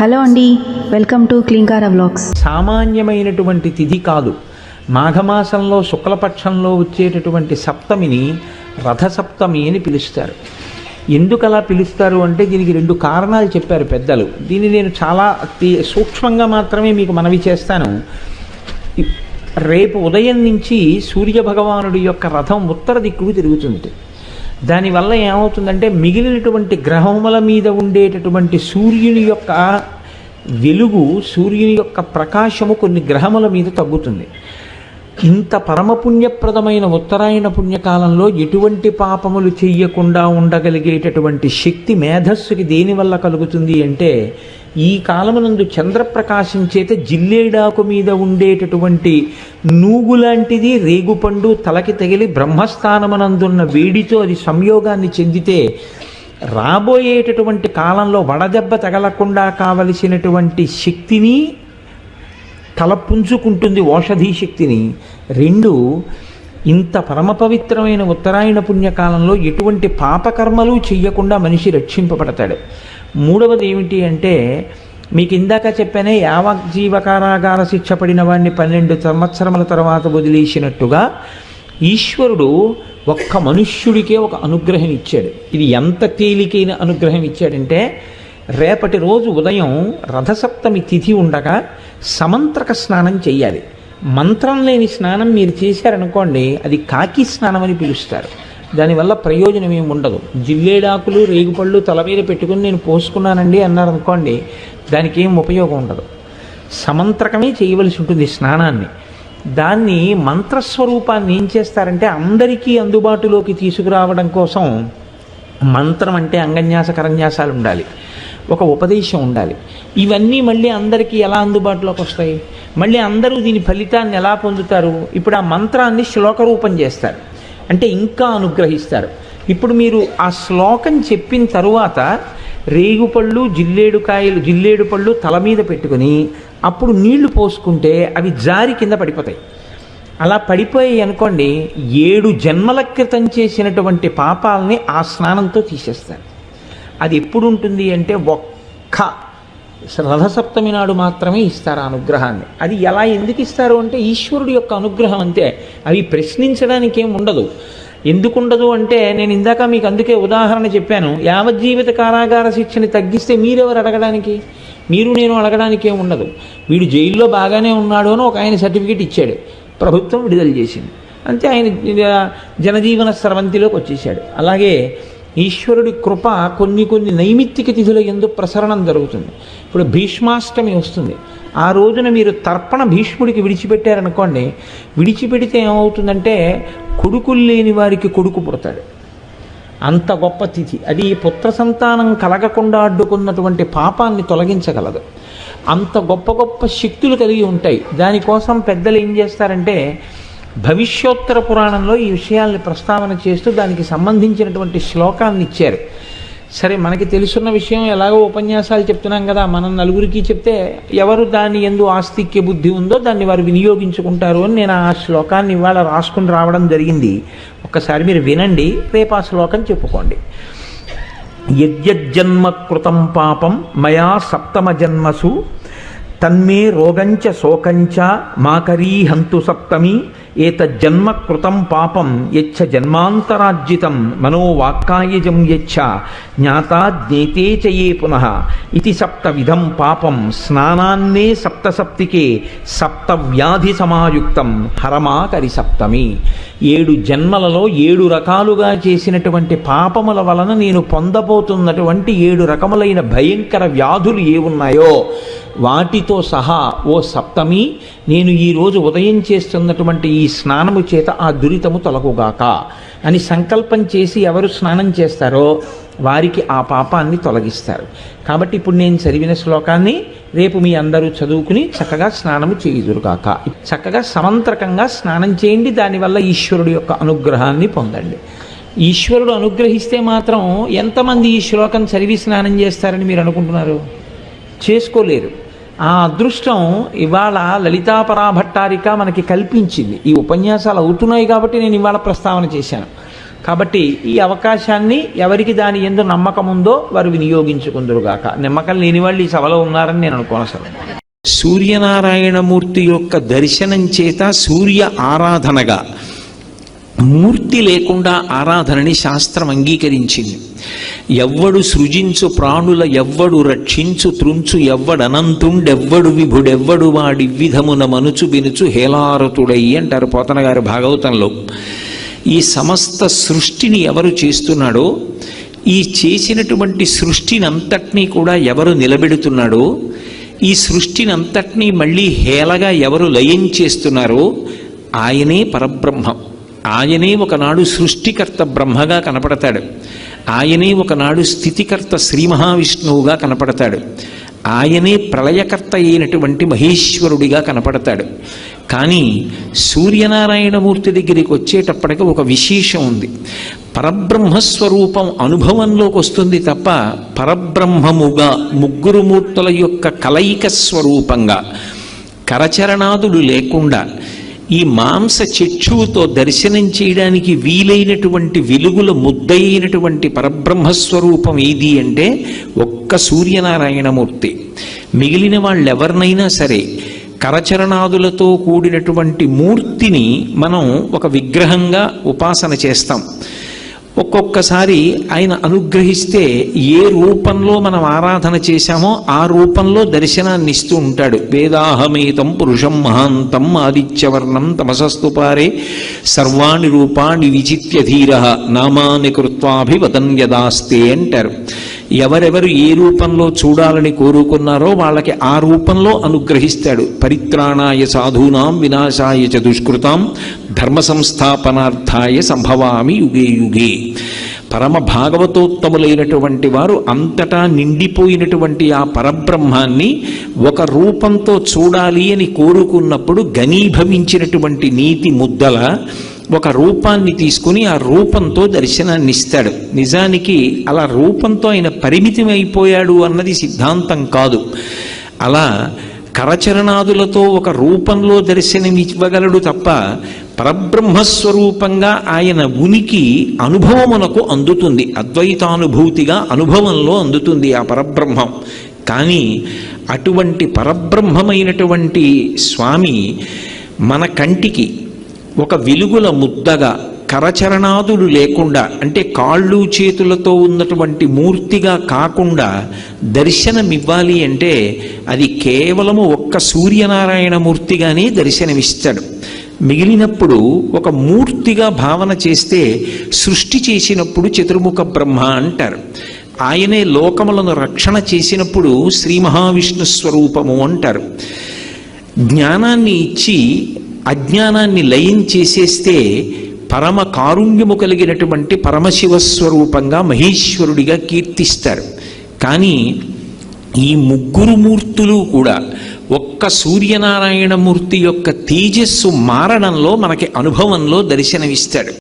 Hello అండి, welcome to Klinkara vlogs. సామాన్యమైనటువంటి తిథి కాదు. మాఘమాసంలో శుక్లపక్షంలో వచ్చేటటువంటి సప్తమిని రథసప్తమి అని పిలుస్తారు. ఎందుకు అలా పిలుస్తారు అంటే దీనికి రెండు కారణాలు చెప్పారు పెద్దలు. దీన్ని నేను చాలా సూక్ష్మంగా మాత్రమే మీకు మనవి చేస్తాను. రేపు ఉదయం నుంచి సూర్యభగవానుడి యొక్క రథం ఉత్తర దిక్కుకు తిరుగుతుంది. దానివల్ల ఏమవుతుందంటే మిగిలినటువంటి గ్రహముల మీద ఉండేటటువంటి సూర్యుని యొక్క వెలుగు, సూర్యుని యొక్క ప్రకాశము కొన్ని గ్రహముల మీద తగ్గుతుంది. ఇంత పరమపుణ్యప్రదమైన ఉత్తరాయణ పుణ్యకాలంలో ఎటువంటి పాపములు చెయ్యకుండా ఉండగలిగేటటువంటి శక్తి మేధస్సుకి దేనివల్ల కలుగుతుంది అంటే, ఈ కాలమునందు చంద్రప్రకాశం చేత జిల్లేడాకు మీద ఉండేటటువంటి నూగులాంటిది రేగుపండు తలకి తగిలి బ్రహ్మస్థానమునందున్న వేడితో అది సంయోగాన్ని చెందితే రాబోయేటటువంటి కాలంలో వడదెబ్బ తగలకుండా కావలసినటువంటి శక్తిని తలపుంజుకుంటుంది, ఔషధీ శక్తిని. రెండు, ఇంత పరమ పవిత్రమైన ఉత్తరాయణ పుణ్యకాలంలో ఎటువంటి పాపకర్మలు చెయ్యకుండా మనిషి రక్షింపబడతాడు. మూడవది ఏమిటి అంటే, మీకు ఇందాక చెప్పానే యావజ్జీవకారాగార శిక్ష పడిన వాడిని 12 సంవత్సరముల తర్వాత వదిలేసినట్టుగా ఈశ్వరుడు ఒక్క మనుష్యుడికే ఒక అనుగ్రహం ఇచ్చాడు. ఇది ఎంత తేలికైన అనుగ్రహం ఇచ్చాడంటే, రేపటి రోజు ఉదయం రథసప్తమి తిథి ఉండగా సమంత్రక స్నానం చెయ్యాలి. మంత్రం లేని స్నానం మీరు చేశారనుకోండి, అది కాకి స్నానం అని పిలుస్తారు. దానివల్ల ప్రయోజనం ఏమి ఉండదు. జిల్లేడాకులు రేగుపళ్ళు తల మీద పెట్టుకుని నేను పోసుకున్నానండి అన్నారనుకోండి, దానికి ఏం ఉపయోగం ఉండదు. సమంత్రకమే చేయవలసి ఉంటుంది స్నానాన్ని. దాన్ని మంత్రస్వరూపాన్ని ఏం చేస్తారంటే, అందరికీ అందుబాటులోకి తీసుకురావడం కోసం మంత్రం అంటే అంగన్యాస కరన్యాసాలు ఉండాలి, ఒక ఉపదేశం ఉండాలి. ఇవన్నీ మళ్ళీ అందరికీ ఎలా అందుబాటులోకి వస్తాయి? మళ్ళీ అందరూ దీని ఫలితాన్ని ఎలా పొందుతారు? ఇప్పుడు ఆ మంత్రాన్ని శ్లోక రూపం చేస్తారు, అంటే ఇంకా అనుగ్రహిస్తారు. ఇప్పుడు మీరు ఆ శ్లోకం చెప్పిన తరువాత రేగుపళ్ళు జిల్లేడు పళ్ళు తల మీద పెట్టుకుని అప్పుడు నీళ్లు పోసుకుంటే అవి జారి కింద పడిపోతాయి. అలా పడిపోయాయి అనుకోండి, 7 జన్మల క్రితం చేసినటువంటి పాపాలని ఆ స్నానంతో తీసేస్తారు. అది ఎప్పుడు ఉంటుంది అంటే, ఒక్క రథసప్తమి నాడు మాత్రమే ఇస్తారు ఆ అనుగ్రహాన్ని. అది ఎలా ఎందుకు ఇస్తారు అంటే, ఈశ్వరుడు యొక్క అనుగ్రహం అంతే. అవి ప్రశ్నించడానికి ఏం ఉండదు. ఎందుకు ఉండదు అంటే, నేను ఇందాక మీకు అందుకే ఉదాహరణ చెప్పాను. యావజ్జీవిత కారాగార శిక్షని తగ్గిస్తే మీరెవరు అడగడానికి? మీరు నేను అడగడానికి ఏం ఉండదు. వీడు జైల్లో బాగానే ఉన్నాడు అని ఒక ఆయన సర్టిఫికేట్ ఇచ్చాడు, ప్రభుత్వం విడుదల చేసింది, అంతే. ఆయన జనజీవన స్రవంతిలోకి వచ్చేసాడు. అలాగే ఈశ్వరుడి కృప కొన్ని నైమిత్తిక తిథుల యందు ప్రసరణం జరుగుతుంది. ఇప్పుడు భీష్మాష్టమి వస్తుంది. ఆ రోజున మీరు తర్పణ భీష్ముడికి విడిచిపెట్టారనుకోండి, విడిచిపెడితే ఏమవుతుందంటే కొడుకులు లేని వారికి కొడుకు పుడతాడు. అంత గొప్ప తిథి అది. పుత్ర సంతానం కలగకుండా అడ్డుకున్నటువంటి పాపాన్ని తొలగించగలదు. అంత గొప్ప శక్తులు కలిగి ఉంటాయి. దానికోసం పెద్దలు ఏం చేస్తారంటే, భవిష్యోత్తర పురాణంలో ఈ విషయాల్ని ప్రస్తావన చేస్తూ దానికి సంబంధించినటువంటి శ్లోకాన్ని ఇచ్చారు. సరే, మనకి తెలుసున్న విషయం ఎలాగో ఉపన్యాసాలు చెప్తున్నాం కదా, మనం నలుగురికి చెప్తే ఎవరు దాని యందు ఆస్తిక్య బుద్ధి ఉందో దాన్ని వారు వినియోగించుకుంటారు అని నేను ఆ శ్లోకాన్ని ఇవాళ రాసుకుని రావడం జరిగింది. ఒక్కసారి మీరు వినండి, రేపు ఆ శ్లోకం చెప్పుకోండి. యజ్జన్మ కృతం పాపం మయా సప్తమ జన్మసు తన్మే రోగంచ శోకంచ మాకరీహంతు సప్తమి ఏతజ్జన్మ కృతం పాపం యచ్చ జన్మాంతరార్జితం మనోవాక్కాయజం యచ్చ జ్ఞాతా జ్ఞేతే చయే పునః ఇది సప్తవిధం పాపం స్నానాన్నే సప్తసప్తికే సప్తవ్యాధి సమాయుక్తం హరమాకరి సప్తమి. 7 జన్మలలో 7 రకాలుగా చేసినటువంటి పాపముల వలన నేను పొందబోతున్నటువంటి 7 రకములైన భయంకర వ్యాధులు ఏ ఉన్నాయో వాటితో సహా ఓ సప్తమి, నేను ఈరోజు ఉదయం చేస్తున్నటువంటి ఈ స్నానము చేత ఆ దురితము తొలగుగాక అని సంకల్పం చేసి ఎవరు స్నానం చేస్తారో వారికి ఆ పాపాన్ని తొలగిస్తారు. కాబట్టి ఇప్పుడు నేను చదివిన శ్లోకాన్ని రేపు మీ అందరూ చదువుకుని చక్కగా స్నానము చేయుదురుగాక. చక్కగా సమంత్రకంగా స్నానం చేయండి. దానివల్ల ఈశ్వరుడు యొక్క అనుగ్రహాన్ని పొందండి. ఈశ్వరుడు అనుగ్రహిస్తే మాత్రం ఎంతమంది ఈ శ్లోకం చదివి స్నానం చేస్తారని మీరు అనుకుంటున్నారు? చేసుకోలేరు. ఆ అదృష్టం ఇవాళ లలితాపరాభట్టారిక మనకి కల్పించింది. ఈ ఉపన్యాసాలు అవుతున్నాయి కాబట్టి నేను ఇవాళ ప్రస్తావన చేశాను. కాబట్టి ఈ అవకాశాన్ని ఎవరికి దాని యందు నమ్మకం ఉందో వారు వినియోగించుకుందరుగాక. నమ్మకం లేని వాళ్ళు ఈ సభలో ఉన్నారని నేను అనుకోను. అసలు సూర్యనారాయణమూర్తి యొక్క దర్శనం చేత సూర్య ఆరాధనగా, మూర్తి లేకుండా ఆరాధనని శాస్త్రం అంగీకరించింది. ఎవ్వడు సృజించు ప్రాణుల ఎవ్వడు రక్షించు త్రుంచు ఎవ్వడనంతుండెవ్వడు విభుడెవ్వడు వాడి విధమున మనుచు బినుచు హేలారతుడై అంటారు పోతన గారి భాగవతంలో. ఈ సమస్త సృష్టిని ఎవరు చేస్తున్నాడో, ఈ చేసినటువంటి సృష్టిని అంతటినీ కూడా ఎవరు నిలబెడుతున్నాడో, ఈ సృష్టిని అంతటినీ మళ్ళీ హేళగా ఎవరు లయం చేస్తున్నారో ఆయనే పరబ్రహ్మం. ఆయనే ఒకనాడు సృష్టికర్త బ్రహ్మగా కనపడతాడు. ఆయనే ఒకనాడు స్థితికర్త శ్రీ మహావిష్ణువుగా కనపడతాడు. ఆయనే ప్రళయకర్త అయినటువంటి మహేశ్వరుడిగా కనపడతాడు. కానీ సూర్యనారాయణమూర్తి దగ్గరికి వచ్చేటప్పటికి ఒక విశేషం ఉంది. పరబ్రహ్మస్వరూపం అనుభవంలోకి వస్తుంది తప్ప పరబ్రహ్మముగా ముగ్గురు మూర్తుల యొక్క కలయిక స్వరూపంగా కరచరణాదులు లేకుండా ఈ మాంస చక్షువుతో దర్శనం చేయడానికి వీలైనటువంటి వెలుగుల ముద్దయినటువంటి పరబ్రహ్మస్వరూపం ఏది అంటే ఒక్క సూర్యనారాయణమూర్తి. మిగిలిన వాళ్ళెవరినైనా సరే కరచరణాదులతో కూడినటువంటి మూర్తిని మనం ఒక విగ్రహంగా ఉపాసన చేస్తాం. ఒక్కొక్కసారి ఆయన అనుగ్రహిస్తే ఏ రూపంలో మనం ఆరాధన చేశామో ఆ రూపంలో దర్శనాన్ని ఇస్తూ ఉంటాడు. వేదాహమేతం పురుషం మహాంతం ఆదిత్యవర్ణం తమసస్తు పారే సర్వాణి రూపాణి విచిత్య ధీర నామాని కృత్వాభివదన్ యదాస్తే అంటారు. ఎవరెవరు ఏ రూపంలో చూడాలని కోరుకున్నారో వాళ్ళకి ఆ రూపంలో అనుగ్రహిస్తాడు. పరిత్రాణాయ సాధూనాం వినాశాయ చ దుష్కృతాం ధర్మ సంస్థాపనార్థాయ సంభవామి యుగే యుగే. పరమ భాగవతోత్తములైనటువంటి వారు అంతటా నిండిపోయినటువంటి ఆ పరబ్రహ్మాన్ని ఒక రూపంతో చూడాలి అని కోరుకున్నప్పుడు ఘనీభవించినటువంటి నీతి ముద్దల ఒక రూపాన్ని తీసుకుని ఆ రూపంతో దర్శనాన్ని ఇస్తాడు. నిజానికి అలా రూపంతో ఆయన పరిమితం అయిపోయాడు అన్నది సిద్ధాంతం కాదు. అలా కరచరణాదులతో ఒక రూపంలో దర్శనమివ్వగలడు తప్ప పరబ్రహ్మస్వరూపంగా ఆయన ఉనికి అనుభవమునకు అందుతుంది. అద్వైతానుభూతిగా అనుభవంలో అందుతుంది ఆ పరబ్రహ్మం. కానీ అటువంటి పరబ్రహ్మమైనటువంటి స్వామి మన కంటికి ఒక వెలుగుల ముద్దగా కరచరణాదులు లేకుండా, అంటే కాళ్ళు చేతులతో ఉన్నటువంటి మూర్తిగా కాకుండా దర్శనమివ్వాలి అంటే అది కేవలము ఒక్క సూర్యనారాయణ మూర్తిగానే దర్శనమిస్తాడు. మిగిలినప్పుడు ఒక మూర్తిగా భావన చేస్తే సృష్టి చేసినప్పుడు చతుర్ముఖ బ్రహ్మ అంటారు. ఆయనే లోకములను రక్షణ చేసినప్పుడు శ్రీ మహావిష్ణు స్వరూపము అంటారు. జ్ఞానాన్ని ఇచ్చి అజ్ఞానాన్ని లయం చేసేస్తే పరమ కారుణ్యము కలిగినటువంటి పరమశివస్వరూపంగా మహేశ్వరుడిగా కీర్తిస్తారు. కానీ ఈ ముగ్గురు మూర్తులు కూడా ఒక్క సూర్యనారాయణమూర్తి యొక్క తేజస్సు మారణంలో మనకి అనుభవంలో దర్శనమిస్తాడు.